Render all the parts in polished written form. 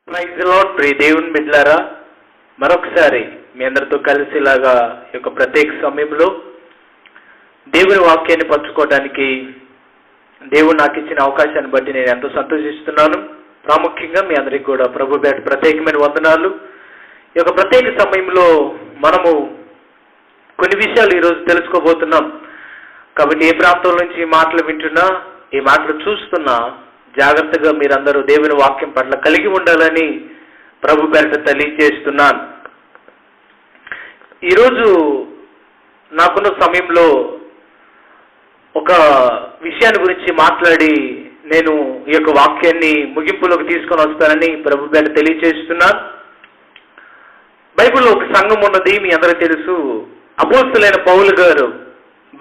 Praise the lord. ప్రియ దేవుని బిడ్డలారా, మరొకసారి మీ అందరితో కలిసి ఇలాగా ఈ యొక్క ప్రత్యేక సమయంలో దేవుని వాక్యాన్ని పంచుకోవడానికి దేవుడు నాకు ఇచ్చిన అవకాశాన్ని బట్టి నేను ఎంతో సంతోషిస్తున్నాను. ప్రాముఖ్యంగా మీ అందరికీ కూడా ప్రభు పేట ప్రత్యేకమైన వందనాలు. ఈ యొక్క ప్రత్యేక సమయంలో మనము కొన్ని విషయాలు ఈరోజు తెలుసుకోబోతున్నాం. కాబట్టి ఏ ప్రాంతం నుంచి ఈ మాటలు వింటున్నా, ఈ మాటలు చూస్తున్నా జాగ్రత్తగా మీరందరూ దేవుని వాక్యం పట్ల కలిగి ఉండాలని ప్రభు పేట తెలియజేస్తున్నాను. ఈరోజు నాకున్న సమయంలో ఒక విషయాన్ని గురించి మాట్లాడి నేను ఈ యొక్క వాక్యాన్ని ముగింపులోకి తీసుకొని వస్తానని ప్రభు పేట తెలియజేస్తున్నాను. బైబిల్లో ఒక సంఘం ఉన్నది, మీ అందరికీ తెలుసు. అపోస్తలుడైన పౌలు గారు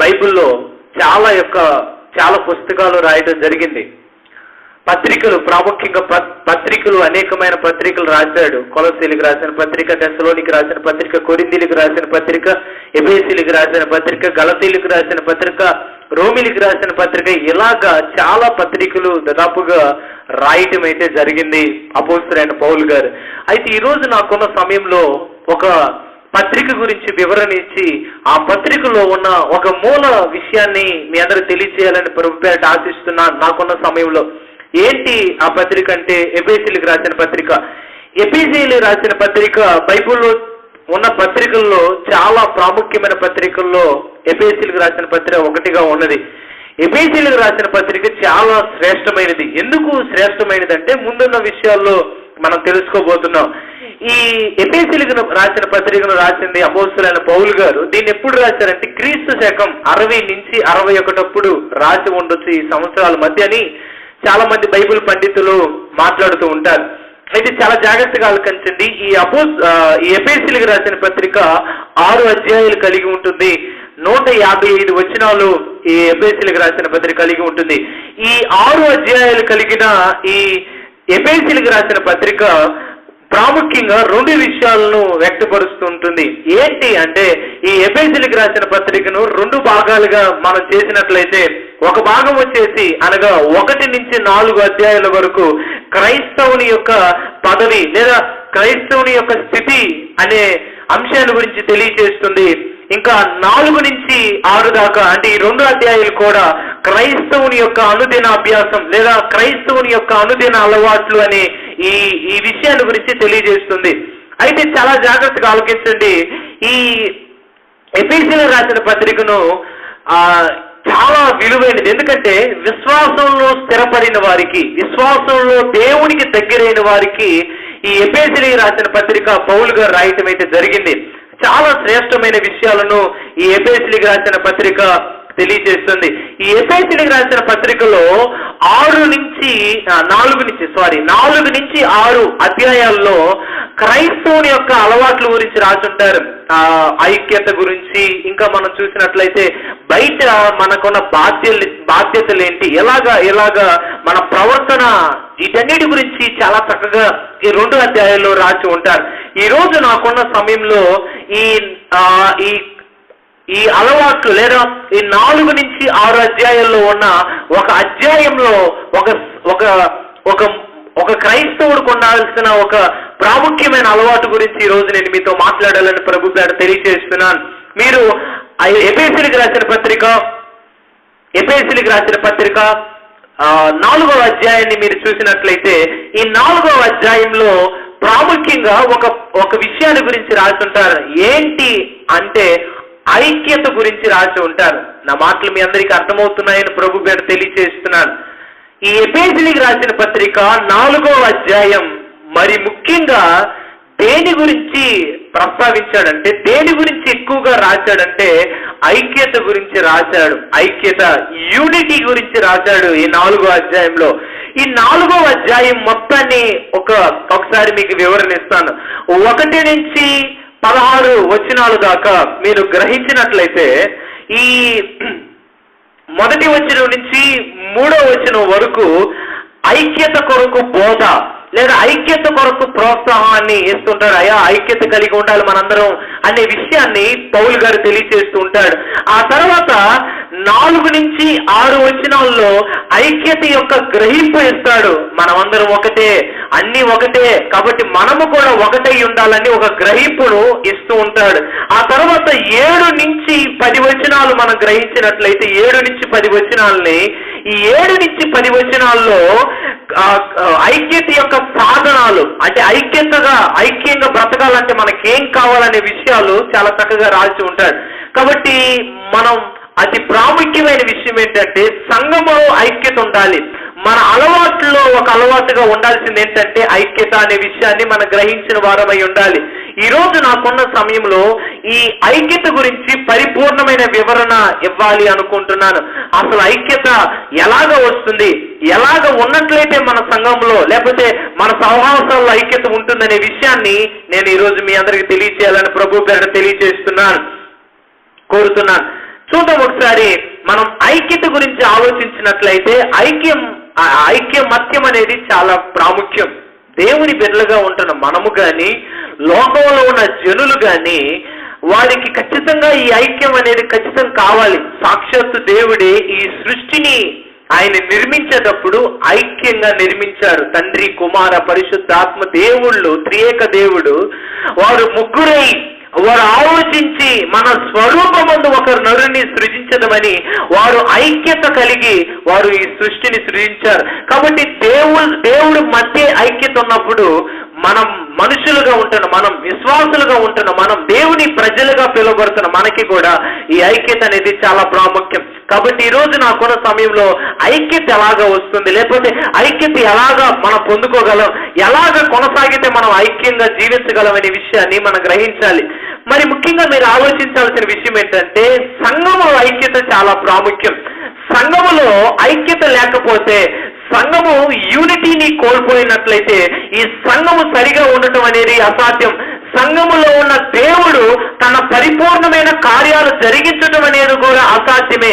బైబిల్లో చాలా పుస్తకాలు రాయడం జరిగింది. పత్రికలు, ప్రాముఖ్యంగా పత్రికలు, అనేకమైన పత్రికలు రాశాడు. కొలసీలకు రాసిన పత్రిక, తెస్సలోనికి రాసిన పత్రిక, కొరింథీలకు రాసిన పత్రిక, ఎఫెసీలకు రాసిన పత్రిక, గలతీలకు రాసిన పత్రిక, రోమిలకు రాసిన పత్రిక, ఇలాగా చాలా పత్రికలు దాదాపుగా రాయటం అయితే జరిగింది అపోస్తలుడైన పౌలు గారు. అయితే ఈరోజు నాకున్న సమయంలో ఒక పత్రిక గురించి వివరణ ఇచ్చి ఆ పత్రికలో ఉన్న ఒక మూల విషయాన్ని మీ అందరూ తెలియజేయాలని ప్రభుపేట ఆశిస్తున్నాను. నాకున్న సమయంలో ఏంటి ఆ పత్రిక అంటే ఎఫెసీలకు రాసిన పత్రిక. ఎఫెసీలకు రాసిన పత్రిక బైబిల్లో ఉన్న పత్రికల్లో చాలా ప్రాముఖ్యమైన పత్రికల్లో ఎఫెసీలకు రాసిన పత్రిక ఒకటిగా ఉన్నది. ఎఫెసీలకు రాసిన పత్రిక చాలా శ్రేష్టమైనది. ఎందుకు శ్రేష్టమైనది అంటే ముందున్న విషయాల్లో మనం తెలుసుకోబోతున్నాం. ఈ ఎఫెసీలకు రాసిన పత్రికను రాసింది అపోస్తలుడైన పౌలు గారు. దీన్ని ఎప్పుడు రాశారంటే క్రీస్తు శకం 60 నుంచి 61 రాసి ఉండొచ్చు ఈ సంవత్సరాల మధ్య అని చాలా మంది బైబిల్ పండితులు మాట్లాడుతూ ఉంటారు. అయితే చాలా జాగ్రత్తగా ఆలకించండి. ఈ ఎఫెసీలకు రాసిన పత్రిక 6 అధ్యాయాలు కలిగి ఉంటుంది. 155 వచనాలు ఈ ఎఫెసీలకు రాసిన పత్రిక కలిగి ఉంటుంది. ఈ 6 అధ్యాయాలు కలిగిన ఈ ఎఫెసీలకు రాసిన పత్రిక ప్రాముఖ్యంగా 2 విషయాలను వ్యక్తపరుస్తూ ఉంటుంది. ఏంటి అంటే ఈ ఎఫెసీలకు రాసిన పత్రికను 2 భాగాలుగా మనం చేసినట్లయితే, ఒక భాగం వచ్చేసి అనగా 1 నుంచి 4 అధ్యాయాల వరకు క్రైస్తవుని యొక్క పదవి లేదా క్రైస్తవుని యొక్క స్థితి అనే అంశాన్ని గురించి తెలియజేస్తుంది. ఇంకా 4 నుంచి 6 దాకా అంటే ఈ 2 అధ్యాయాలు కూడా క్రైస్తవుని యొక్క అనుదిన అభ్యాసం లేదా క్రైస్తవుని యొక్క అనుదిన అలవాట్లు అనే ఈ విషయాన్ని గురించి తెలియజేస్తుంది. అయితే చాలా జాగ్రత్తగా ఆలోచించండి. ఈ ఎఫెసీలకు రాసిన పత్రికను చాలా విలువైనది. ఎందుకంటే విశ్వాసంలో స్థిరపడిన వారికి, విశ్వాసంలో దేవునికి దగ్గరైన వారికి ఈ ఎఫెసీలకు రాసిన పత్రిక పౌలు గారు రాయటం అయితే జరిగింది. చాలా శ్రేష్టమైన విషయాలను ఈ ఎఫెసీలకు రాసిన పత్రిక తెలియజేస్తుంది. ఈ ఎఫెసీలకు రాసిన పత్రికలో 4 నుంచి 6 అధ్యాయాల్లో క్రైస్తవుని యొక్క అలవాట్ల గురించి రాసుంటారు. ఐక్యత గురించి, ఇంకా మనం చూసినట్లయితే బయట మనకున్న బాధ్యతలు ఏంటి, ఎలాగా మన ప్రవర్తన, వీటన్నిటి గురించి చాలా చక్కగా ఈ 2 అధ్యాయాల్లో రాసి ఉంటారు. ఈ రోజు నాకున్న సమయంలో ఈ అలవాట్లు లేదా ఈ 4 నుంచి 6 అధ్యాయాల్లో ఉన్న ఒక అధ్యాయంలో ఒక క్రైస్తవుడికి ఉండాల్సిన ఒక ప్రాముఖ్యమైన అలవాటు గురించి ఈ రోజు నేను మీతో మాట్లాడాలని ప్రభు పేట తెలియజేస్తున్నాను. మీరు ఎఫెసీలకు రాసిన పత్రిక 4వ అధ్యాయాన్ని మీరు చూసినట్లయితే ఈ 4వ అధ్యాయంలో ప్రాముఖ్యంగా ఒక విషయాన్ని గురించి రాసి ఉంటారు. ఏంటి అంటే ఐక్యత గురించి రాసి ఉంటారు. నా మాటలు మీ అందరికీ అర్థమవుతున్నాయని ప్రభు పేట తెలియజేస్తున్నాను. ఈ ఎఫెసీలకు రాసిన పత్రిక 4వ అధ్యాయం మరి ముఖ్యంగా దేని గురించి ప్రస్తావించాడంటే, దేని గురించి ఎక్కువగా రాశాడంటే ఐక్యత గురించి రాశాడు. ఐక్యత, యూనిటీ గురించి రాశాడు ఈ 4వ అధ్యాయంలో. ఈ 4వ అధ్యాయం మొత్తాన్ని ఒకసారి మీకు వివరణ ఇస్తాను. 1 నుంచి 16 వచనాలు దాకా మీరు గ్రహించినట్లయితే ఈ 1వ వచనం నుంచి 3వ వచనం వరకు ఐక్యత కొరకు బోధ లేదా ఐక్యత కొరకు ప్రోత్సాహాన్ని ఇస్తుంటాడు. అయ్యా ఐక్యత కలిగి ఉండాలి మనందరం అనే విషయాన్ని పౌలు గారు తెలియజేస్తూ ఉంటాడు. ఆ తర్వాత 4 నుంచి 6 వచనాల్లో ఐక్యత యొక్క గ్రహింపు ఇస్తాడు. మనమందరం ఒకటే, అన్ని ఒకటే, కాబట్టి మనము కూడా ఒకటై ఉండాలని ఒక గ్రహింపును ఇస్తూ ఉంటాడు. ఆ తర్వాత 7 నుంచి 10 వచనాలు మనం గ్రహించినట్లయితే 7 నుంచి 10 వచనాలని, ఈ 7 నుంచి 10 వచనాల్లో ఐక్యత యొక్క సాధనాలు, అంటే ఐక్యంగా బ్రతకాలంటే మనకేం కావాలనే విషయాలు చాలా చక్కగా రాసి ఉంటాడు. కాబట్టి మనం అతి ప్రాముఖ్యమైన విషయం ఏంటంటే సంఘములో ఐక్యత ఉండాలి. మన అలవాట్లో ఒక అలవాటుగా ఉండాల్సింది ఏంటంటే ఐక్యత అనే విషయాన్ని మనం గ్రహించిన వారమై ఉండాలి. ఈ రోజు నాకున్న సమయంలో ఈ ఐక్యత గురించి పరిపూర్ణమైన వివరణ ఇవ్వాలి అనుకుంటున్నాను. అసలు ఐక్యత ఎలాగ వస్తుంది, ఎలాగ ఉన్నట్లయితే మన సంఘంలో లేకపోతే మన సహవాసాల్లో ఐక్యత ఉంటుందనే విషయాన్ని నేను ఈరోజు మీ అందరికీ తెలియచేయాలని ప్రభు పేరిట తెలియజేస్తున్నాను, కోరుతున్నాను. చూద్దాం ఒకసారి. మనం ఐక్యత గురించి ఆలోచించినట్లయితే ఐక్యమత్యం అనేది చాలా ప్రాముఖ్యం. దేవుని బిడ్డలుగా ఉంటున్న మనము కానీ, లోకంలో ఉన్న జనులు కానీ, వారికి ఖచ్చితంగా ఈ ఐక్యం అనేది ఖచ్చితంగా కావాలి. సాక్షాత్తు దేవుడే ఈ సృష్టిని ఆయన నిర్మించేటప్పుడు ఐక్యంగా నిర్మించారు. తండ్రి, కుమార, పరిశుద్ధాత్మ దేవుళ్ళు, త్రియేక దేవుడు వారు ముగ్గురై వారు ఆలోచించి మన స్వరూపమందు ఒకరు నరుని సృజించదమని వారు ఐక్యత కలిగి వారు ఈ సృష్టిని సృజించారు. కాబట్టి దేవుడు మధ్య ఐక్యత ఉన్నప్పుడు మనం మనుషులుగా ఉంటున్న మనం, విశ్వాసులుగా ఉంటున్న మనం, దేవుని ప్రజలుగా పిలువబడుతున్న మనకి కూడా ఈ ఐక్యత అనేది చాలా ప్రాముఖ్యం. కాబట్టి ఈ రోజు నాకున్న సమయంలో ఐక్యత ఎలాగా వస్తుంది, లేకపోతే ఐక్యత ఎలాగా మనం పొందుకోగలం, ఎలాగ కొనసాగితే మనం ఐక్యంగా జీవించగలం అనే విషయాన్ని మనం గ్రహించాలి. మరి ముఖ్యంగా మీరు ఆలోచించాల్సిన విషయం ఏంటంటే సంఘములో ఐక్యత చాలా ప్రాముఖ్యం. సంఘములో ఐక్యత లేకపోతే, సంఘము యూనిటీని కోల్పోయినట్లయితే ఈ సంఘము సరిగా ఉండటం అనేది అసాధ్యం. సంఘములో ఉన్న దేవుడు తన పరిపూర్ణమైన కార్యాలు జరిగించడం అనేది కూడా అసాధ్యమే.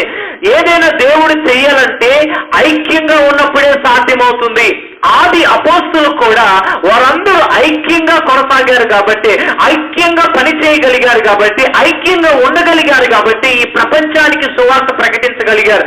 ఏదైనా దేవుడు చెయ్యాలంటే ఐక్యంగా ఉన్నప్పుడే సాధ్యమవుతుంది. ఆది అపోస్తులు కూడా వారందరూ ఐక్యంగా కొనసాగారు కాబట్టి, ఐక్యంగా పని చేయగలిగారు కాబట్టి, ఐక్యంగా ఉండగలిగారు కాబట్టి ఈ ప్రపంచానికి సువార్త ప్రకటించగలిగారు.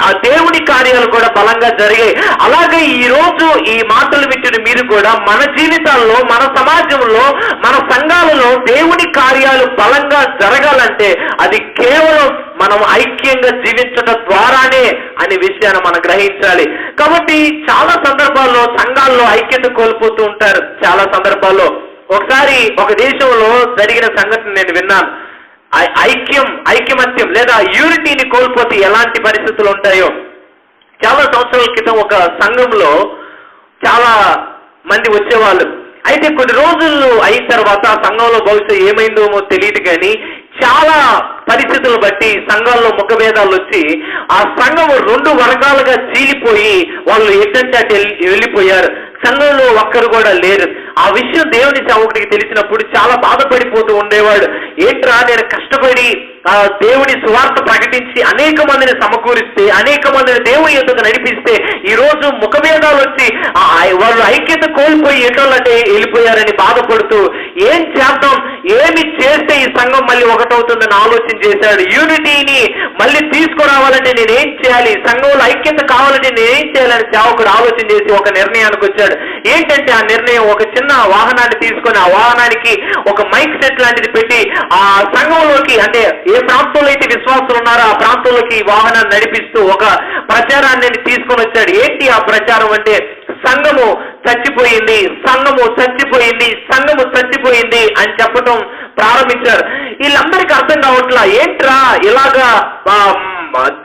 ఆ దేవుని కార్యాలు కూడా బలంగా జరిగాయి. అలాగే ఈ రోజు ఈ మాటలు వింటున్న మీరు కూడా మన జీవితాల్లో, మన సమాజంలో, మన సంఘాలలో దేవుని కార్యాలు బలంగా జరగాలంటే అది కేవలం మనం ఐక్యంగా జీవించడం ద్వారానే అనే విషయాన్ని మనం గ్రహించాలి. కాబట్టి చాలా సందర్భాల్లో సంఘాల్లో ఐక్యత కోల్పోతూ ఉంటారు. చాలా సందర్భాల్లో ఒకసారి ఒక దేశంలో జరిగిన సంఘటన నేను విన్నాను. ఐక్యమత్యం లేదా యూనిటీని కోల్పోతే ఎలాంటి పరిస్థితులు ఉంటాయో. చాలా సంవత్సరాల క్రితం ఒక సంఘంలో చాలా మంది వచ్చేవాళ్ళు. అయితే కొన్ని రోజులు అయిన తర్వాత సంఘంలో బహుశా ఏమైందో తెలియదు కానీ చాలా పరిస్థితులు బట్టి సంఘాల్లో ముఖభేదాలు వచ్చి ఆ సంఘం 2 వర్గాలుగా చీలిపోయి వాళ్ళు ఎట్టంటే అటు వెళ్ళిపోయారు. సంఘంలో ఒక్కరు కూడా లేరు. ఆ విషయం దేవుని సేవకుడికి తెలిసినప్పుడు చాలా బాధపడిపోతూ ఉండేవాడు. ఏంట్రా, నేను కష్టపడి దేవుని సువార్త ప్రకటించి అనేక మందిని సమకూరిస్తే, అనేక మందిని దేవుని యొద్దకు నడిపిస్తే ఈ రోజు ముఖభేదాలు వచ్చి వాళ్ళు ఐక్యత కోల్పోయి ఎటోళ్ళంటే వెళ్ళిపోయారని బాధపడుతూ ఏం చేద్దాం, ఏమి చేస్తే ఈ సంఘం మళ్ళీ ఒకటవుతుందని ఆలోచన చేశాడు. యూనిటీని మళ్ళీ తీసుకురావాలంటే నేనేం చేయాలి, సంఘంలో ఐక్యత కావాలంటే నేనేం చేయాలని సేవకుడు ఆలోచన చేసి ఒక నిర్ణయానికి వచ్చాడు. ఏంటంటే ఆ నిర్ణయం, ఒక చిన్న వాహనాన్ని తీసుకొని ఆ వాహనానికి ఒక మైక్ సెట్ లాంటిది పెట్టి ఆ సంఘంలోకి, అంటే ఏ ప్రాంతంలో అయితే విశ్వాసులు ఉన్నారో ఆ ప్రాంతంలోకి ఈ వాహనాన్ని నడిపిస్తూ ఒక ప్రచారాన్ని తీసుకొని వచ్చాడు. ఏంటి ఆ ప్రచారం అంటే సంఘము చచ్చిపోయింది, సంఘము చచ్చిపోయింది, సంఘము చచ్చిపోయింది అని చెప్పటం ప్రారంభించారు. వీళ్ళందరికీ అర్థం కావట్లా, ఏంట్రా ఇలాగా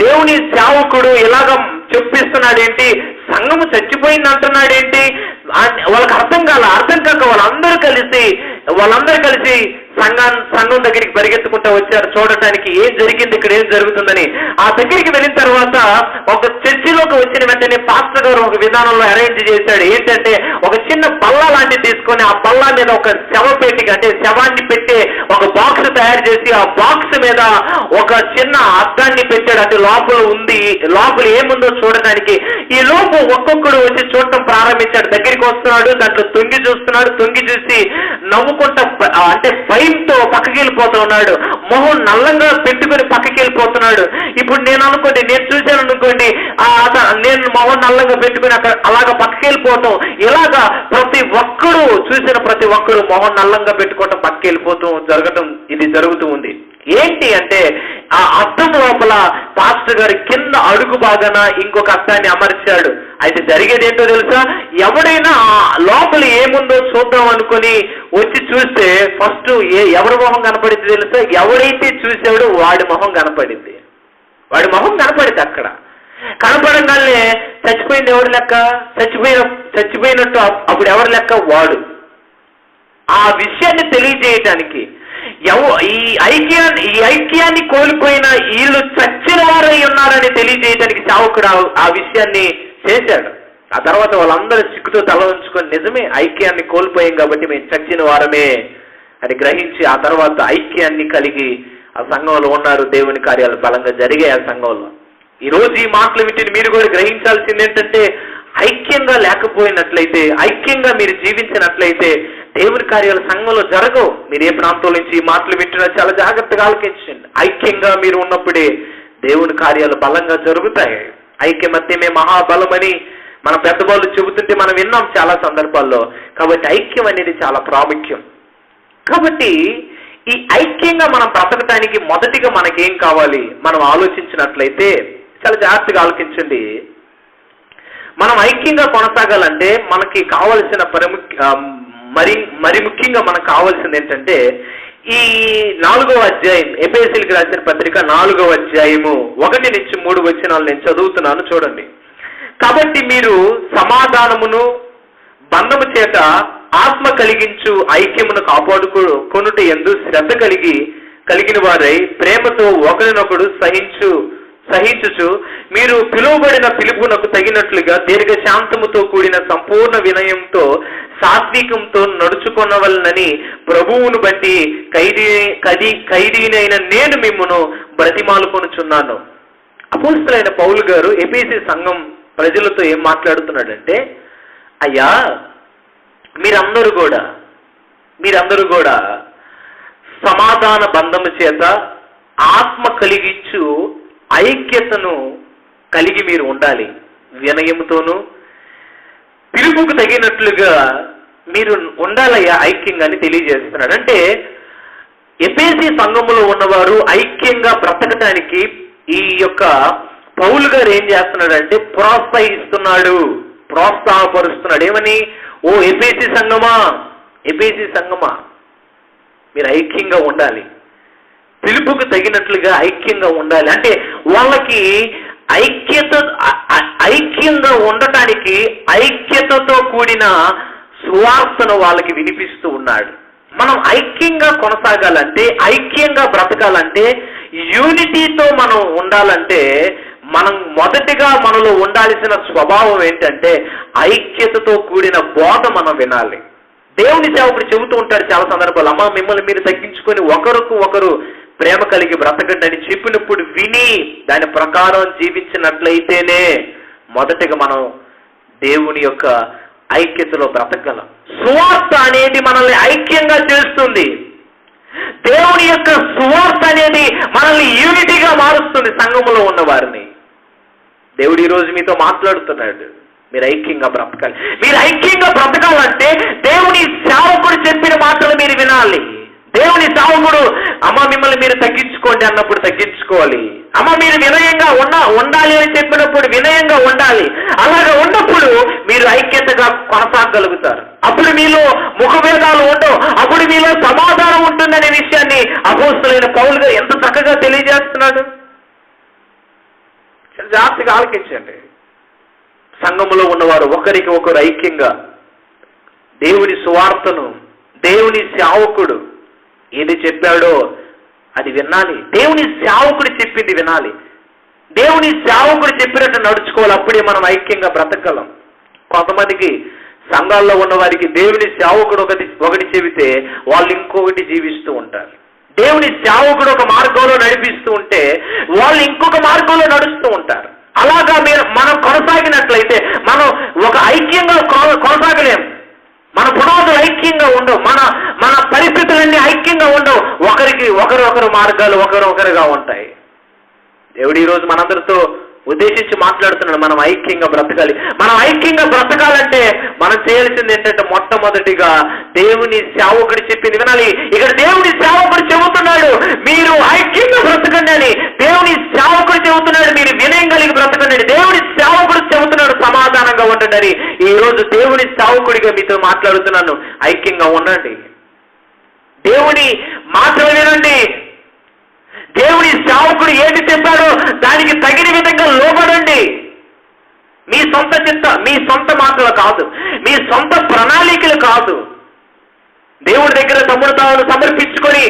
దేవుని సేవకుడు ఇలాగ చెప్పిస్తున్నాడేంటి, సంఘము చచ్చిపోయింది అంటున్నాడేంటి, వాళ్ళకి అర్థం కాక వాళ్ళందరూ కలిసి సంఘం దగ్గరికి పరిగెత్తుకుంటూ వచ్చారు చూడటానికి ఏం జరిగింది, ఇక్కడ ఏం జరుగుతుందని. ఆ దగ్గరికి వెళ్ళిన తర్వాత ఒక చర్చిలోకి వచ్చిన వెంటనే పాస్టర్ గారు ఒక విధానంలో అరేంజ్ చేశాడు. ఏంటంటే ఒక చిన్న బల్ల లాంటిది తీసుకొని ఆ బల్ల మీద ఒక శవపేటిక అంటే శవాన్ని పెట్టే ఒక బాక్స్ తయారు చేసి ఆ బాక్స్ మీద ఒక చిన్న అద్దాన్ని పెట్టాడు. అంటే లోపల ఉంది, లోపల ఏముందో చూడడానికి. ఈ లోపు ఒక్కొక్కడు వచ్చి చూడటం ప్రారంభించాడు. దగ్గరికి వస్తున్నాడు, దాంట్లో తొంగి చూస్తున్నాడు, తొంగి చూసి నవ్వుకుంటా అంటే భయంతో పక్కకి వెళ్ళిపోతూ ఉన్నాడు. మొహం నల్లంగా పెట్టుకుని పక్కకి వెళ్ళిపోతున్నాడు. ఇప్పుడు నేను అనుకోండి, నేను చూశాను అనుకోండి, నేను మొహం నల్లంగా పెట్టుకుని అక్కడ అలాగా పక్కకి వెళ్ళిపోతాం. ఇలాగా ప్రతి ఒక్కరూ చూసిన ప్రతి ఒక్కరూ మొహం నల్లంగా పెట్టుకోవటం పక్కకి వెళ్ళిపోతూ జరగటం ఇది జరుగుతూ ఉంది. ఏంటి అంటే ఆ అద్దం లోపల పాస్టర్ గారు కింద అడుగు బాగాన ఇంకొక అద్దాన్ని అమర్చాడు. అయితే జరిగేది ఏంటో తెలుసా, ఎవడైనా లోపల ఏముందో చూద్దాం అనుకుని వచ్చి చూస్తే ఫస్ట్ ఎవరి మొహం కనపడింది తెలుసా, ఎవడైతే చూసాడో వాడి మొహం కనపడింది. వాడి మొహం కనపడింది. అక్కడ కనపడంగానే చచ్చిపోయింది ఎవరి లెక్క, చచ్చిపోయినట్టు అప్పుడు ఎవరి లెక్క, వాడు. ఆ విషయాన్ని తెలియజేయటానికి ఈ ఐక్యాన్ని కోల్పోయిన వీళ్ళు చచ్చిన వారై ఉన్నారని తెలియజేయడానికి సేవకుడు ఆ విషయాన్ని చేశాడు. ఆ తర్వాత వాళ్ళందరూ సిగ్గుతో తల ఉంచుకొని నిజమే ఐక్యాన్ని కోల్పోయాం కాబట్టి మేము చచ్చిన వారమే అని గ్రహించి ఆ తర్వాత ఐక్యాన్ని కలిగి ఆ సంఘంలో ఉన్నారు. దేవుని కార్యాలు బలంగా జరిగాయి ఆ సంఘంలో. ఈ రోజు ఈ మాటలు వింటే మీరు కూడా గ్రహించాల్సింది ఏంటంటే, ఐక్యంగా లేకపోయినట్లయితే, ఐక్యంగా మీరు జీవించినట్లయితే దేవుని కార్యాలు సంఘంలో జరగవు. మీరు ఏ ప్రాంతం నుంచి ఈ మాటలు వింటున్నా చాలా జాగ్రత్తగా ఆలోచించండి. ఐక్యంగా మీరు ఉన్నప్పుడే దేవుని కార్యాలు బలంగా జరుగుతాయి. ఐక్యమత్యమే మహాబలమని మన పెద్దవాళ్ళు చెబుతుంటే మనం విన్నాం చాలా సందర్భాల్లో. కాబట్టి ఐక్యం అనేది చాలా ప్రాముఖ్యం. కాబట్టి ఈ ఐక్యంగా మనం బ్రతకటానికి మొదటిగా మనకేం కావాలి మనం ఆలోచించినట్లయితే చాలా జాగ్రత్తగా ఆలోచించండి. మనం ఐక్యంగా కొనసాగాలంటే మనకి కావలసిన మరి ముఖ్యంగా మనకు కావాల్సింది ఏంటంటే, ఈ 4వ అధ్యాయం ఎఫెసీయులకు రాసిన పత్రిక 4వ అధ్యాయము 1-3 వచనాలు నేను చదువుతున్నాను, చూడండి. కాబట్టి మీరు సమాధానమును బంధము చేత ఆత్మ కలిగించు ఐక్యమును కాపాడుకొనుట యందు శ్రద్ధ కలిగిన వారై ప్రేమతో ఒకరినొకడు సహించుచు మీరు పిలువబడిన పిలుపునకు తగినట్లుగా దీర్ఘ శాంతముతో కూడిన సంపూర్ణ వినయంతో సాత్వికంతో నడుచుకొనవలనని ప్రభువును బట్టి ఖైదీనైన నేను మిమ్మును బ్రతిమాలుకొనుచున్నాను. అపోస్తలుడైన పౌలు గారు ఎఫెసీ సంఘం ప్రజలతో ఏం మాట్లాడుతున్నాడంటే, అయ్యా మీరందరూ కూడా సమాధాన బంధము చేత ఆత్మ కలిగించు ఐక్యతను కలిగి మీరు ఉండాలి. వినయముతోనూ పిలుపుకు తగినట్లుగా మీరు ఉండాలయ్యా ఐక్యంగా అని తెలియజేస్తున్నాడు. అంటే ఎఫెసీ సంఘములో ఉన్నవారు ఐక్యంగా బ్రతకటానికి ఈ యొక్క పౌలు గారు ఏం చేస్తున్నాడంటే ప్రోత్సాహపరుస్తున్నాడు. ఏమని? ఓ ఎఫెసీ సంఘమా మీరు ఐక్యంగా ఉండాలి, పిలుపుకు తగినట్లుగా ఐక్యంగా ఉండాలి. అంటే వాళ్ళకి ఐక్యంగా ఉండటానికి ఐక్యతతో కూడిన సువార్తను వాళ్ళకి వినిపిస్తూ ఉన్నాడు. మనం ఐక్యంగా కొనసాగాలంటే, ఐక్యంగా బ్రతకాలంటే, యూనిటీతో మనం ఉండాలంటే మనం మొదటిగా మనలో ఉండాల్సిన స్వభావం ఏంటంటే ఐక్యతతో కూడిన బోధ మనం వినాలి. దేవుని సేవకుడు చెబుతూ ఉంటాడు చాలా సందర్భాలు, అమ్మ మిమ్మల్ని మీరు తగ్గించుకొని ఒకరికి ఒకరు ప్రేమ కలిగి బ్రతకండి అని చెప్పినప్పుడు విని దాని ప్రకారం జీవించినట్లయితేనే మొదటిగా మనం దేవుని యొక్క ఐక్యతలో బ్రతకగలం. సువార్త అనేది మనల్ని ఐక్యంగా చేస్తుంది. దేవుని యొక్క సువార్త అనేది మనల్ని యూనిటీగా మారుస్తుంది సంఘములో ఉన్న వారిని. దేవుడు ఈరోజు మీతో మాట్లాడుతున్నాడు, మీరు ఐక్యంగా బ్రతకాలి. మీరు ఐక్యంగా బ్రతకాలంటే దేవుని సేవకుడు చెప్పిన మాటలు మీరు వినాలి. దేవుని సేవకుడు అమ్మ మిమ్మల్ని మీరు తగ్గించుకోండి అన్నప్పుడు తగ్గించుకోవాలి. అమ్మ మీరు వినయంగా ఉండాలి అని చెప్పినప్పుడు వినయంగా ఉండాలి. అలాగా ఉన్నప్పుడు మీరు ఐక్యతగా కొనసాగలుగుతారు. అప్పుడు మీలో ముఖభేదాలు ఉండవు, అప్పుడు మీలో సమాధానం ఉంటుందనే విషయాన్ని అపోస్తలుడైన పౌలు గారు ఎంత చక్కగా తెలియజేస్తున్నాడు. జాగ్రత్తగా ఆలకించండి. సంఘములో ఉన్నవారు ఒకరికి ఒకరు ఐక్యంగా దేవుని సువార్తను, దేవుని సేవకుడు ఏది చెప్పాడో అది వినాలి. దేవుని సేవకుడు చెప్పింది వినాలి. దేవుని సేవకుడు చెప్పినట్టు నడుచుకోవాలి. అప్పుడే మనం ఐక్యంగా బ్రతకగలం. కొంతమందికి సంఘాల్లో ఉన్న వారికి దేవుని సేవకుడు ఒకటి చెబితే వాళ్ళు ఇంకొకటి జీవిస్తూ ఉంటారు. దేవుని సేవకుడు ఒక మార్గంలో నడిపిస్తూ ఉంటే వాళ్ళు ఇంకొక మార్గంలో నడుస్తూ ఉంటారు. అలాగా మనం కొనసాగినట్లయితే మనం ఒక ఐక్యంగా కొనసాగలేము. మన పునాదులు ఐక్యంగా ఉండవు, మన పరిస్థితులన్నీ ఐక్యంగా ఉండవు. ఒకరు మార్గాలు ఒకరుగా ఉంటాయి. దేవుడు ఈరోజు మనందరితో ఉద్దేశించి మాట్లాడుతున్నాడు, మనం ఐక్యంగా బ్రతకాలి. మనం ఐక్యంగా బ్రతకాలంటే మనం చేయాల్సింది ఏంటంటే మొట్టమొదటిగా దేవుని సేవకుడు చెప్పింది వినాలి. ఇక్కడ దేవుని సేవకుడు చెబుతున్నాడు మీరు ఐక్యంగా బ్రతకండి అని. దేవుని సేవకుడు చెబుతున్నాడు మీరు వినయం కలిగి బ్రతకండి. దేవుని సేవకుడు చెబుతున్నాడు సమాధానంగా ఉండండి అని. ఈ రోజు దేవుని సేవకుడిగా మీతో మాట్లాడుతున్నాను, ఐక్యంగా ఉండండి. దేవుని మాటలు వినండి. దేవుని సేవకుడు ఏది చెప్పాడో దానికి తగిన విధంగా లోబడండి. మీ సొంత మాటలు కాదు, మీ సొంత ప్రణాళికలు కాదు. దేవుడి దగ్గర తమ్ముడు తాను సమర్పించుకొని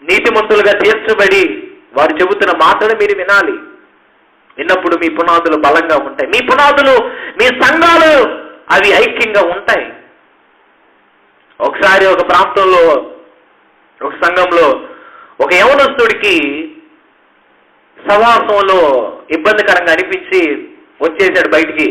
నీతిమంతులుగా తీర్చబడి వారు చెబుతున్న మాటలు మీరు వినాలి. విన్నప్పుడు మీ పునాదులు బలంగా ఉంటాయి. మీ పునాదులు, మీ సంఘాలు అవి ఐక్యంగా ఉంటాయి. ఒకసారి ఒక ప్రాంతంలో ఒక సంఘంలో ఒక యవనస్తుడికి సవాసంలో ఇబ్బందికరంగా అనిపించి వచ్చేసాడు. బయటికి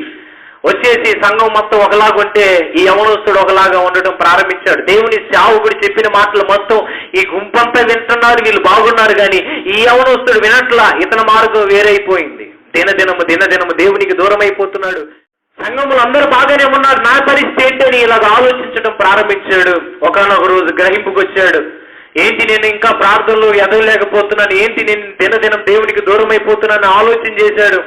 వచ్చేసి సంఘం మొత్తం ఒకలాగుంటే ఈ యవనస్తుడు ఒకలాగా ఉండడం ప్రారంభించాడు. దేవుని సేవకుడు చెప్పిన మాటలు మొత్తం ఈ గుంపంతా వింటున్నారు, వీళ్ళు బాగున్నారు. కానీ ఈ యవనస్తుడు వినట్లా, ఇతని మార్గం వేరైపోయింది. దినదినము దేవునికి దూరం అయిపోతున్నాడు. సంఘములు అందరూ బాగానే ఉన్నారు, నా పరిస్థితి ఏంటని ఇలాగ ఆలోచించడం ప్రారంభించాడు. ఒకనొక రోజు గ్రహింపుకు వచ్చాడు. ఏంటి నేను ఇంకా ప్రార్థనలు ఎదగలేకపోతున్నాను, ఏంటి నేను దినదినం దేవునికి దూరం అయిపోతున్నాను ఆలోచన చేశాడు.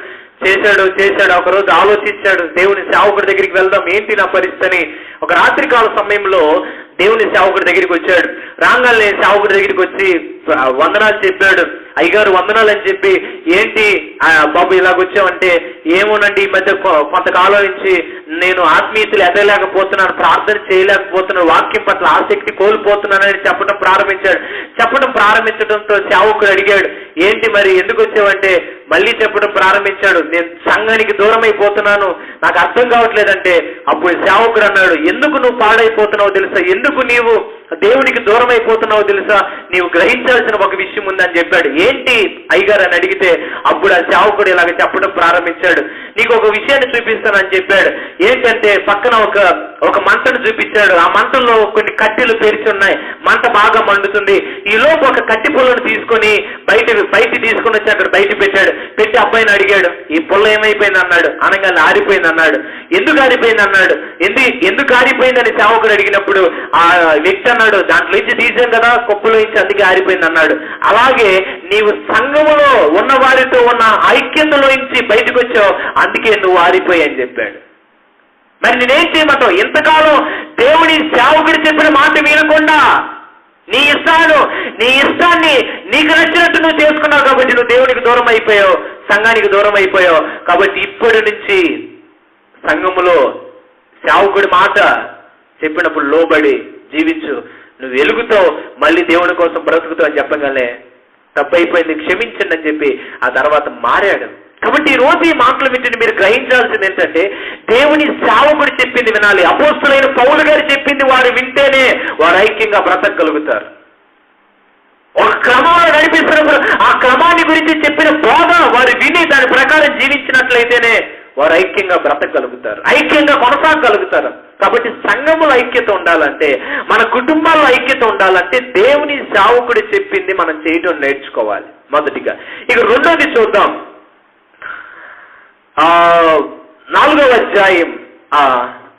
ఒకరోజు ఆలోచించాడు, దేవుని సేవకుడి దగ్గరికి వెళ్దాం, ఏంటి నా పరిస్థితి. ఒక రాత్రికాల సమయంలో దేవుని సేవకుడి దగ్గరికి వచ్చాడు. రాగానే సేవకుడి దగ్గరికి వచ్చి వందనాలు చెప్పాడు. అయ్యగారు వందనాలు అని చెప్పి, ఏంటి బాబు ఇలాగొచ్చావంటే, ఏమోనండి ఈ మధ్య కొంతకాలం నుంచి నేను ఆత్మీయతలు ఎదగలేకపోతున్నాను, ప్రార్థన చేయలేకపోతున్నాను, వాక్యం పట్ల ఆసక్తి కోల్పోతున్నానని చెప్పడం ప్రారంభించడంతో సేవకుడు అడిగాడు, ఏంటి మరి ఎందుకు వచ్చావంటే మళ్ళీ చెప్పడం ప్రారంభించాడు, నేను సంఘానికి దూరం అయిపోతున్నాను, నాకు అర్థం కావట్లేదంటే అప్పుడు సేవకుడు అన్నాడు, ఎందుకు నువ్వు పాడైపోతున్నావో తెలుసా, ఎందుకు నీవు దేవునికి దూరం అయిపోతున్నావో తెలుసా, నీవు గ్రహించాల్సిన ఒక విషయం ఉందని చెప్పాడు. ఏంటి అయ్యగారు అని అడిగితే అప్పుడు ఆ సేవకుడు ఇలాగ చెప్పడం ప్రారంభించాడు. నీకు ఒక విషయాన్ని చూపిస్తానని చెప్పాడు. ఏంటంటే పక్కన ఒక మంటను చూపించాడు. ఆ మంటల్లో కొన్ని కట్టెలు పేర్చి ఉన్నాయి. మంట బాగా మండుతుంది. ఈ లోపు ఒక కట్టి పుల్లను తీసుకొని బయట తీసుకొని వచ్చి అక్కడ బయట పెట్టాడు. పెట్టి అబ్బాయిని అడిగాడు, ఈ పుల్ల ఏమైపోయింది అన్నాడు. అనగానే ఆరిపోయింది అన్నాడు. ఎందుకు ఆరిపోయింది అన్నాడు. ఎందుకు ఆరిపోయిందని సేవకుడు అడిగినప్పుడు ఆ వ్యక్తి అన్నాడు, దాంట్లో నుంచి తీసాం కదా కుప్పలో నుంచి, అందుకే ఆరిపోయింది అన్నాడు. అలాగే నీవు సంఘములో ఉన్న వారితో ఉన్న ఐక్యతలో నుంచి బయటకు వచ్చావు, అందుకే నువ్వు ఆరిపోయాయని చెప్పాడు. మరి నేనేం చేయమంటావు? ఇంతకాలం దేవుని సేవకుడు చెప్పిన మాట వినకుండా నీ ఇష్టాన్ని నీకు నచ్చినట్టు నువ్వు చేసుకున్నావు కాబట్టి నువ్వు దేవునికి దూరం అయిపోయావు, సంఘానికి దూరం అయిపోయావు. కాబట్టి ఇప్పటి నుంచి సంఘములో సేవకుడి మాట చెప్పినప్పుడు లోబడి జీవించు, నువ్వు వెలుగుతావు, మళ్ళీ దేవుని కోసం బ్రతుకుతావు అని చెప్పగానే తప్పైపోయింది క్షమించండి అని చెప్పి ఆ తర్వాత మారాడు. కాబట్టి ఈ రోజు ఈ మాటలు వింటే మీరు గ్రహించాల్సింది ఏంటంటే దేవుని సేవకుడు చెప్పింది వినాలి. అపోస్తులైన పౌలు గారు చెప్పింది వారు వింటేనే వారు ఐక్యంగా బ్రతకగలుగుతారు. ఒక క్రమంలో నడిపిస్తున్నప్పుడు ఆ క్రమాన్ని గురించి చెప్పిన బోధ వారు విని దాని ప్రకారం జీవించినట్లయితేనే వారు ఐక్యంగా బ్రతకగలుగుతారు, ఐక్యంగా కొనసాగగలుగుతారు. కాబట్టి సంఘములో ఐక్యత ఉండాలంటే, మన కుటుంబాల్లో ఐక్యత ఉండాలంటే దేవుని సేవకుడు చెప్పింది మనం చేయడం నేర్చుకోవాలి మొదటిగా. ఇక రెండోది చూద్దాం. 4వ అధ్యాయం,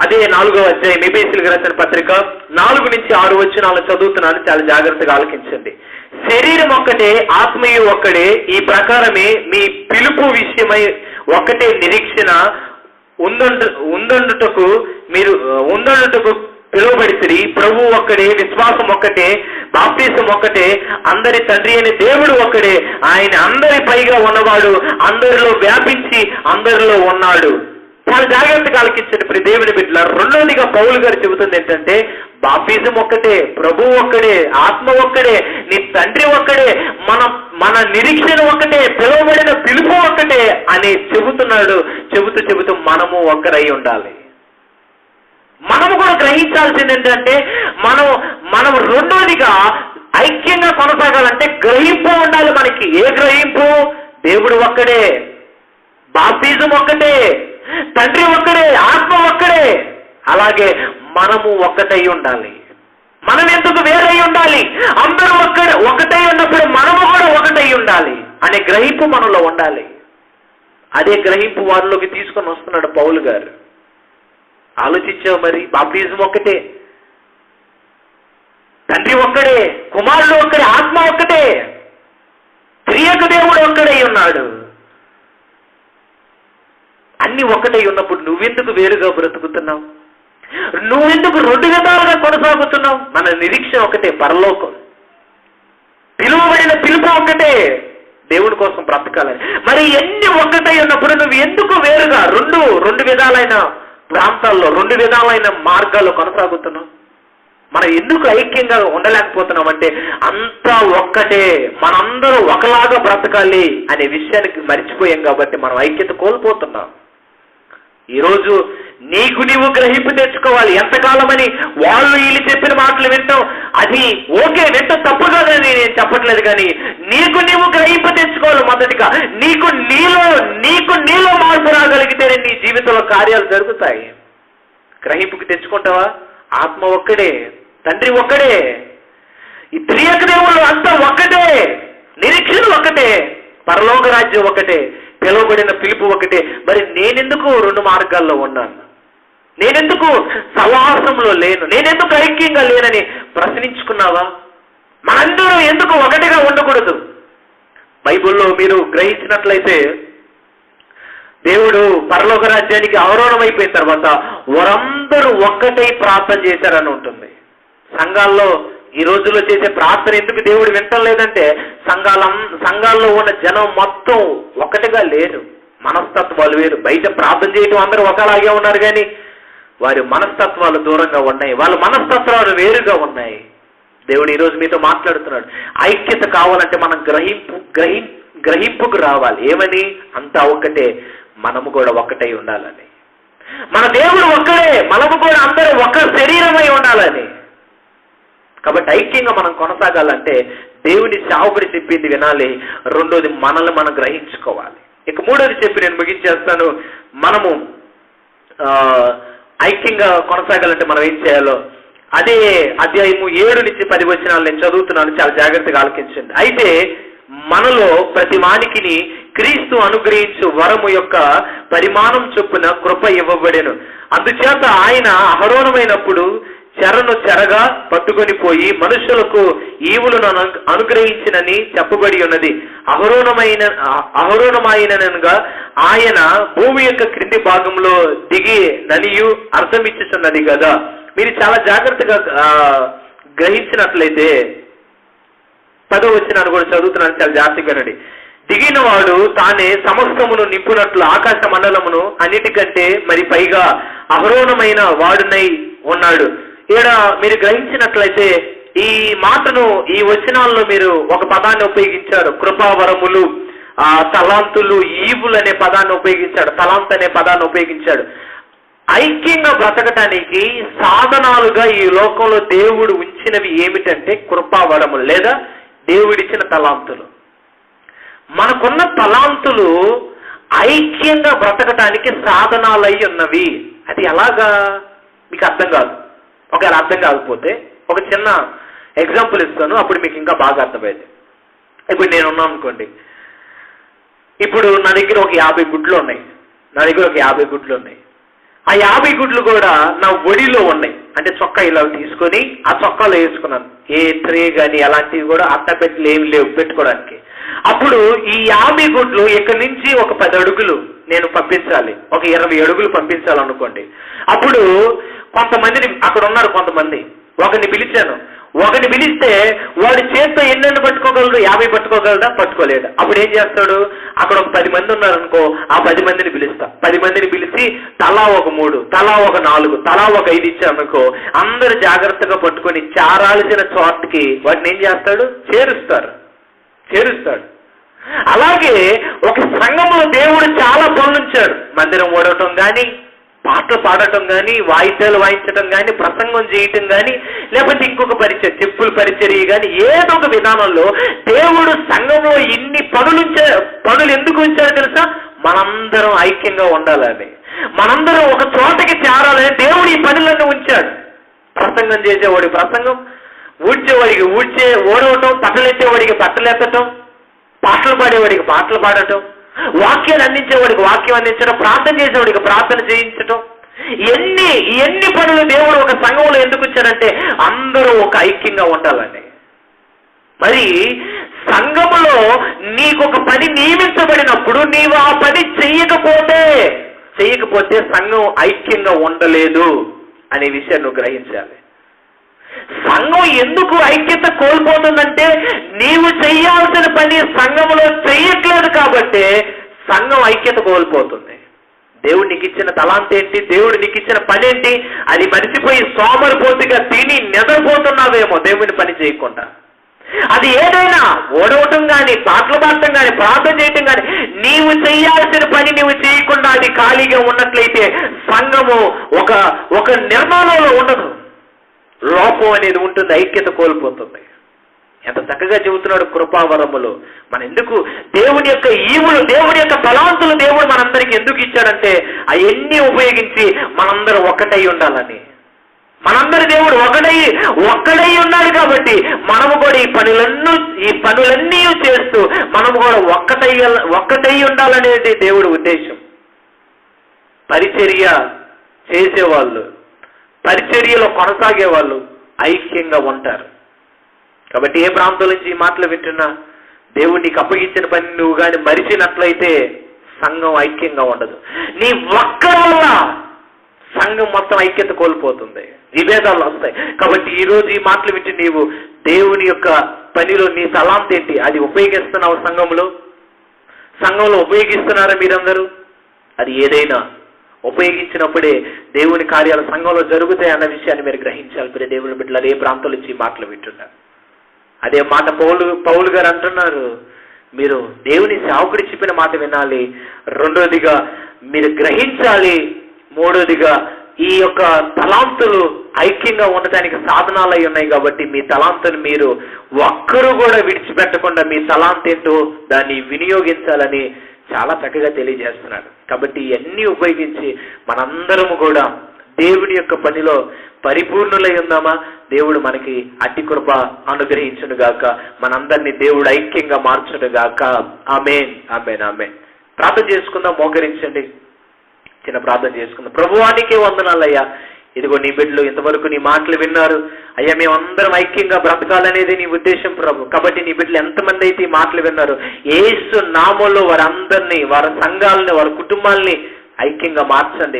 అదే 4వ అధ్యాయం ఎఫెసీయులకు రాసిన పత్రిక 4 నుంచి 6 వచనాలు చదువుతున్నాను, చాలా జాగ్రత్తగా ఆలకించండి. శరీరం ఒక్కటే, ఆత్మయు ఒక్కడే, ఈ ప్రకారమే మీ పిలుపు విషయమై ఒక్కటే నిరీక్షణ ఉందండుటకు పిలువబడితిరి. ప్రభువు ఒక్కడే, విశ్వాసం ఒక్కటే, బాప్తిసం ఒక్కటే, అందరి తండ్రి అయిన దేవుడు ఒక్కడే, ఆయన అందరి పైగా ఉన్నవాడు, అందరిలో వ్యాపించి అందరిలో ఉన్నాడు. చాలా జాగ్రత్తగా ఆలకించండి ప్రియ దేవుని బిడ్డలారా. రెండోదిగా పౌలు గారు చెబుతుంది ఏంటంటే బాప్తిసం ఒక్కటే, ప్రభువు ఒక్కడే, ఆత్మ ఒక్కడే, నీ తండ్రి ఒక్కడే, మన నిరీక్షణ ఒక్కటే, పిలువబడిన పిలుపు ఒక్కటే అని చెబుతున్నాడు. చెబుతూ మనము ఒక్కరై ఉండాలి. మనము కూడా గ్రహించాల్సింది ఏంటంటే మనం రెండోదిగా ఐక్యంగా కొనసాగాలంటే గ్రహింపు ఉండాలి మనకి. ఏ గ్రహింపు? దేవుడు ఒక్కడే, బాప్తిజం ఒక్కటే, తండ్రి ఒక్కడే, ఆత్మ ఒక్కడే. అలాగే మనము ఒక్కటై ఉండాలి. మనం ఎందుకు వేరై ఉండాలి? అందరూ ఒకటై ఉన్నప్పుడు మనము కూడా ఒకటై ఉండాలి అనే గ్రహింపు మనలో ఉండాలి. అదే గ్రహింపు వారిలోకి తీసుకొని వస్తున్నాడు పౌలు గారు. ఆలోచించావు మరి? బాప్తిజం ఒక్కటే, తండ్రి ఒక్కడే, కుమారుడు ఒక్కడే, ఆత్మ ఒక్కటే, త్రియక దేవుడు ఒక్కడై ఉన్నాడు. అన్ని ఒక్కటై ఉన్నప్పుడు నువ్వెందుకు వేరుగా బ్రతుకుతున్నావు? నువ్వెందుకు రెండు విధాలుగా కొనసాగుతున్నావు? మన నిరీక్షణ ఒకటే, పరలోకం. పిలువబడిన పిలుపు ఒకటే, దేవుడి కోసం బ్రతకాలని. మరి ఎన్ని ఒక్కటై ఉన్నప్పుడు నువ్వు ఎందుకు వేరుగా రెండు విధాలైన ప్రాంతాల్లో, రెండు విధాలైన మార్గాల్లో కొనసాగుతున్నావు? మనం ఎందుకు ఐక్యంగా ఉండలేకపోతున్నాం అంటే అంతా ఒక్కటే, మనందరూ ఒకలాగా బ్రతకాలి అనే విషయానికి మర్చిపోయాం కాబట్టి మనం ఐక్యత కోల్పోతున్నాం. ఈరోజు నీకు నీవు గ్రహింపు తెచ్చుకోవాలి. ఎంతకాలమని వాళ్ళు వీళ్ళు చెప్పిన మాటలు వింటాం, అది ఓకే, వింటాం, తప్పు కాదని నేను చెప్పట్లేదు, కానీ నీకు నీవు గ్రహింపు తెచ్చుకోవాలి. మొదటిగా నీకు నీలో మార్పు రాగలిగితేనే నీ జీవితంలో కార్యాలు జరుగుతాయి. గ్రహింపుకి తెచ్చుకుంటావా? ఆత్మ ఒక్కడే, తండ్రి ఒక్కడే, ఈ త్రియక దేవుళ్ళు అంతా ఒక్కటే, నిరీక్షణ ఒకటే, పరలోక రాజ్యం ఒకటే, పిలువబడిన పిలుపు ఒకటే. మరి నేనెందుకు రెండు మార్గాల్లో ఉన్నాను? నేనెందుకు సవాసంలో లేను? నేనెందుకు ఐక్యంగా లేనని ప్రశ్నించుకున్నావా? మనందరూ ఎందుకు ఒకటిగా ఉండకూడదు? బైబిల్లో మీరు గ్రహించినట్లయితే దేవుడు పరలోక రాజ్యానికి ఆరోహణమైపోయిన తర్వాత వారందరూ ఒక్కటై ప్రార్థన చేశారని ఉంటుంది. సంఘాల్లో ఈ రోజుల్లో చేసే ప్రార్థన ఎందుకు దేవుడు వింటలేదంటే సంఘాల్లో ఉన్న జనం మొత్తం ఒకటిగా లేరు, మనస్తత్వాలు వేరు. బయట ప్రార్థన చేయడం అందరూ ఒకలాగే ఉన్నారు, కానీ వారి మనస్తత్వాలు దూరంగా ఉన్నాయి, వాళ్ళ మనస్తత్వాలు వేరుగా ఉన్నాయి. దేవుడు ఈరోజు మీతో మాట్లాడుతున్నాడు. ఐక్యత కావాలంటే మనం గ్రహింపుకు రావాలి. ఏమని? అంతా ఒక్కటే, మనము కూడా ఒక్కటై ఉండాలని. మన దేవుడు ఒక్కడే, మనము కూడా అందరూ ఒక శరీరమై ఉండాలని. కాబట్టి ఐక్యంగా మనం కొనసాగాలంటే దేవుని సేవకుడు చెప్పింది వినాలి. రెండోది మనల్ని మనం గ్రహించుకోవాలి. ఇక మూడోది చెప్పి నేను ముగించేస్తాను. మనము ఐక్యంగా కొనసాగాలంటే మనం ఏం చేయాలో అదే అధ్యాయము 7-10 వచనాలు నేను చదువుతున్నాను, చాలా జాగ్రత్తగా ఆలకించండి. అయితే మనలో ప్రతి వానికిని క్రీస్తు అనుగ్రహించు వరము యొక్క పరిమాణం చొప్పున కృప ఇవ్వబడెను. అందుచేత ఆయన అహరోణమైనప్పుడు చెరగా పట్టుకొని పోయి మనుషులకు ఈవులను అనుగ్రహించినని చెప్పబడి ఉన్నది. అహరోణమైనగా ఆయన భూమి యొక్క క్రింది భాగంలో దిగి ననియు అర్థమిచ్చుచున్నది కదా. మీరు చాలా జాగ్రత్తగా గ్రహించినట్లయితే 10వ వచనాన్ని కూడా చదువుతున్నాను, చాలా జాగ్రత్తగా వినండి. దిగిన వాడు తానే సమస్తమును నింపునట్లు ఆకాశ మండలమును అన్నిటికంటే మరి పైగా అహరోణమైన వాడునై ఉన్నాడు. ఇక్కడ మీరు గ్రహించినట్లయితే ఈ మాటను, ఈ వచనాల్లో మీరు ఒక పదాన్ని ఉపయోగించారు, కృపావరములు, తలాంతులు, ఈవులు అనే పదాన్ని ఉపయోగించాడు, తలాంత్ అనే పదాన్ని ఉపయోగించాడు. ఐక్యంగా బ్రతకటానికి సాధనాలుగా ఈ లోకంలో దేవుడు ఉంచినవి ఏమిటంటే కృపావరములు లేదా దేవుడిచ్చిన తలాంతులు. మనకున్న తలాంతులు ఐక్యంగా బ్రతకటానికి సాధనాలై ఉన్నవి. అది ఎలాగా మీకు అర్థం కాదు. ఒకవేళ అర్థం కాకపోతే ఒక చిన్న ఎగ్జాంపుల్ ఇస్తాను, అప్పుడు మీకు ఇంకా బాగా అర్థమైంది. ఇప్పుడు నేనున్నాను అనుకోండి, ఇప్పుడు నా దగ్గర ఒక 50 గుడ్లు ఉన్నాయి. ఆ 50 గుడ్లు కూడా నా ఒడిలో ఉన్నాయి. అంటే చొక్కా ఇలా తీసుకొని ఆ చొక్కాలో వేసుకున్నాను. ఏ ట్రే కానీ అలాంటివి కూడా అట్టపెట్టలు ఏమి లేవు పెట్టుకోవడానికి. అప్పుడు ఈ 50 గుడ్లు ఇక్కడి నుంచి ఒక 10 అడుగులు నేను పంపించాలి, ఒక 20 అడుగులు పంపించాలనుకోండి. అప్పుడు కొంతమందిని అక్కడ ఉన్నారు, కొంతమంది ఒకరిని పిలిచాను. ఒకరిని పిలిస్తే వాడి చేత్తో ఎన్నెన్ని పట్టుకోగలడు? 50 పట్టుకోగలడా? పట్టుకోలేడు. అప్పుడు ఏం చేస్తాడు? అక్కడ ఒక 10 మంది ఉన్నారనుకో, ఆ 10 మందిని పిలుస్తా. 10 మందిని పిలిచి తలా ఒక 3, తలా ఒక 4, తలా ఒక 5 ఇచ్చామనుకో, అందరు జాగ్రత్తగా పట్టుకొని చారాల్సిన చోటుకి వాటిని ఏం చేస్తాడు? చేరుస్తాడు. అలాగే ఒక సంఘంలో దేవుడు చాలా పనులుంచాడు. మందిరం ఓడటం కానీ, పాటలు పాటలు పాడటం కానీ, వాయిద్యాలు వాయించడం కానీ, ప్రసంగం చేయటం కానీ, లేకపోతే ఇంకొక పరిచయం, చెప్పుల పరిచర్య కానీ, ఏదో ఒక విధానంలో దేవుడు సంఘంలో ఇన్ని పనులు ఎందుకు ఉంచారో తెలుసా? మనందరం ఐక్యంగా ఉండాలని, మనందరం ఒక చోటకి చేరాలని దేవుడు ఈ పనులన్నీ ఉంచాడు. ప్రసంగం చేసేవాడికి ప్రసంగం, ఊడ్చేవాడికి ఓడవటం, పట్టలెత్తేవాడికి పట్టలెత్తటం, పాటలు పాడేవాడికి పాటలు పాడటం, వాక్యాలు అందించేవాడికి వాక్యం అందించడం, ప్రార్థన చేసేవాడికి ప్రార్థన చేయించటం, ఎన్ని పనులు దేవుడు ఒక సంఘంలో ఎందుకు వచ్చాడంటే అందరూ ఒక ఐక్యంగా ఉండాలని. మరి సంఘములో నీకొక పని నియమించబడినప్పుడు నీవు ఆ పని చెయ్యకపోతే సంఘం ఐక్యంగా ఉండలేదు అనే విషయాన్ని నువ్వు గ్రహించాలి. సంఘం ఎందుకు ఐక్యత కోల్పోతుందంటే నీవు చెయ్యాల్సిన పని సంఘంలో చెయ్యట్లేదు కాబట్టి సంఘం ఐక్యత కోల్పోతుంది. దేవుడు నీకు ఇచ్చిన తలాంత ఏంటి, దేవుడు నీకు ఇచ్చిన పని ఏంటి, అది మరిచిపోయి సోమరిపోతుగా తిని నిద్రపోతున్నావేమో దేవుని పని చేయకుండా. అది ఏదైనా ఓడవటం కానీ, పాటలు పాడటం కానీ, ప్రార్థన చేయటం కానీ, నీవు చేయాల్సిన పని నీవు చేయకుండా అది ఖాళీగా ఉన్నట్లయితే సంఘము ఒక నిర్మాణంలో ఉండదు, లోపం అనేది ఉంటుంది, ఐక్యత కోల్పోతుంది. ఎంత చక్కగా చెబుతున్నాడు కృపావరములు. మన ఎందుకు దేవుని యొక్క ఈవులు, దేవుని యొక్క తలాంతులు దేవుడు మనందరికీ ఎందుకు ఇచ్చాడంటే అవన్నీ ఉపయోగించి మనందరం ఒక్కటై ఉండాలని. మనందరి దేవుడు ఒక్కడై ఉన్నాడు కాబట్టి మనము కూడా ఈ పనులన్నీ చేస్తూ మనము కూడా ఒక్కటై ఉండాలనేది దేవుడి ఉద్దేశం. పరిచర్య చేసేవాళ్ళు, పరిచర్యలో కొనసాగే వాళ్ళు ఐక్యంగా ఉంటారు. కాబట్టి ఏ ప్రాంతం నుంచి ఈ మాటలు వింటున్నా దేవుడు నీకు అప్పగించిన పని నువ్వు కానీ మరిచినట్లయితే సంఘం ఐక్యంగా ఉండదు. నీ ఒక్కడి వల్ల సంఘం మొత్తం ఐక్యత కోల్పోతుంది, విభేదాలు వస్తాయి. కాబట్టి ఈరోజు ఈ మాటలు వింటే నీవు దేవుని యొక్క పనిలో నీ తలాంత ఏంటి, అది ఉపయోగిస్తున్నావు సంఘంలో ఉపయోగిస్తున్నారా మీరందరూ? అది ఏదైనా ఉపయోగించినప్పుడే దేవుని కార్యాలు సంఘంలో జరుగుతాయి అన్న విషయాన్ని మీరు గ్రహించాలి. మీరు దేవుని బిడ్డలు ఏ ప్రాంతం నుంచి ఈ మాటలు వింటున్నారు. అదే మాట పౌలు గారు అంటున్నారు, మీరు దేవుని సేవకుడి చెప్పిన మాట వినాలి, రెండోదిగా మీరు గ్రహించాలి, మూడోదిగా ఈ యొక్క తలాంతులు ఐక్యంగా ఉండటానికి సాధనాలు అయి ఉన్నాయి కాబట్టి మీ తలాంతులు మీరు ఒక్కరు కూడా విడిచిపెట్టకుండా మీ తలాంత ఏంటో దాన్ని వినియోగించాలని చాలా చక్కగా తెలియజేస్తున్నాడు. కాబట్టి ఇవన్నీ ఉపయోగించి మనందరము కూడా దేవుని యొక్క పనిలో పరిపూర్ణులై ఉందామా? దేవుడు మనకి అట్టి కృప అనుగ్రహించును గాక. మనందరినీ దేవుడు ఐక్యంగా మార్చును గాక. ఆమేన్, ఆమేన్, ఆమేన్. ప్రార్థన చేసుకుందాం, మోకరించండి, చిన్న ప్రార్థన చేసుకుందాం. ప్రభువానికే వందనాలయ్యా. ఇదిగో నీ బిడ్డలు ఇంతవరకు నీ మాటలు విన్నారు అయ్యా. మేమందరం ఐక్యంగా బ్రతకాలనేది నీ ఉద్దేశం ప్రభు. కాబట్టి నీ బిడ్డలు ఎంతమంది అయితే ఈ మాటలు విన్నారు, యేసు నామములో వారందరినీ, వారి సంఘాలని, వారి కుటుంబాలని ఐక్యంగా మార్చండి.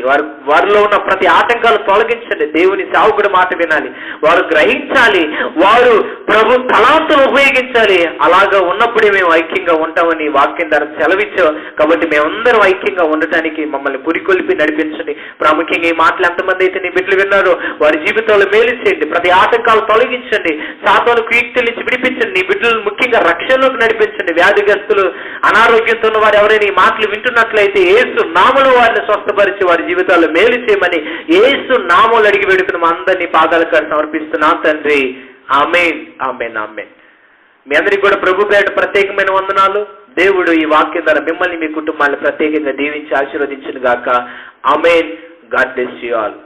వారిలో ఉన్న ప్రతి ఆటంకాలు తొలగించండి. దేవుని సేవకుడి మాట వినాలి, వారు గ్రహించాలి, వారు ప్రభు తలాంతులు ఉపయోగించాలి. అలాగా ఉన్నప్పుడే మేము ఐక్యంగా ఉంటామని వాక్యం ద్వారా సెలవిచ్చావు. కాబట్టి మేమందరం ఐక్యంగా ఉండటానికి మమ్మల్ని పురికొల్పి నడిపించండి. ప్రాముఖ్యంగా ఈ మాటలు ఎంతమంది అయితే నీ బిడ్డలు విన్నారో వారి జీవితాలు మేలు చేయండి, ప్రతి ఆటంకాలు తొలగించండి, సాతాను కీర్తుల నుంచి విడిపించండి. నీ బిడ్డలు ముఖ్యంగా రక్షణలోకి నడిపించండి. వ్యాధిగ్రస్తులు, అనారోగ్యంతో ఉన్న వారు ఎవరైనా ఈ మాటలు వింటున్నట్లయితే యేసు నామములో వారిని స్వస్థపరిచి వారి జీవితాల్లో మేలు చేయమని యేసు నామములో అడిగి వేడుకుని మా అందరినీ పాదాల కాడ సమర్పిస్తున్నాం తండ్రి. ఆమేన్, ఆమేన్, ఆమేన్. మీ అందరికీ కూడా ప్రభు పేరిట ప్రత్యేకమైన వందనాలు. దేవుడు ఈ వాక్యం ద్వారా మిమ్మల్ని, మీ కుటుంబాన్ని ప్రత్యేకంగా దీవించి ఆశీర్వదించును గాక. Amen. God bless you all.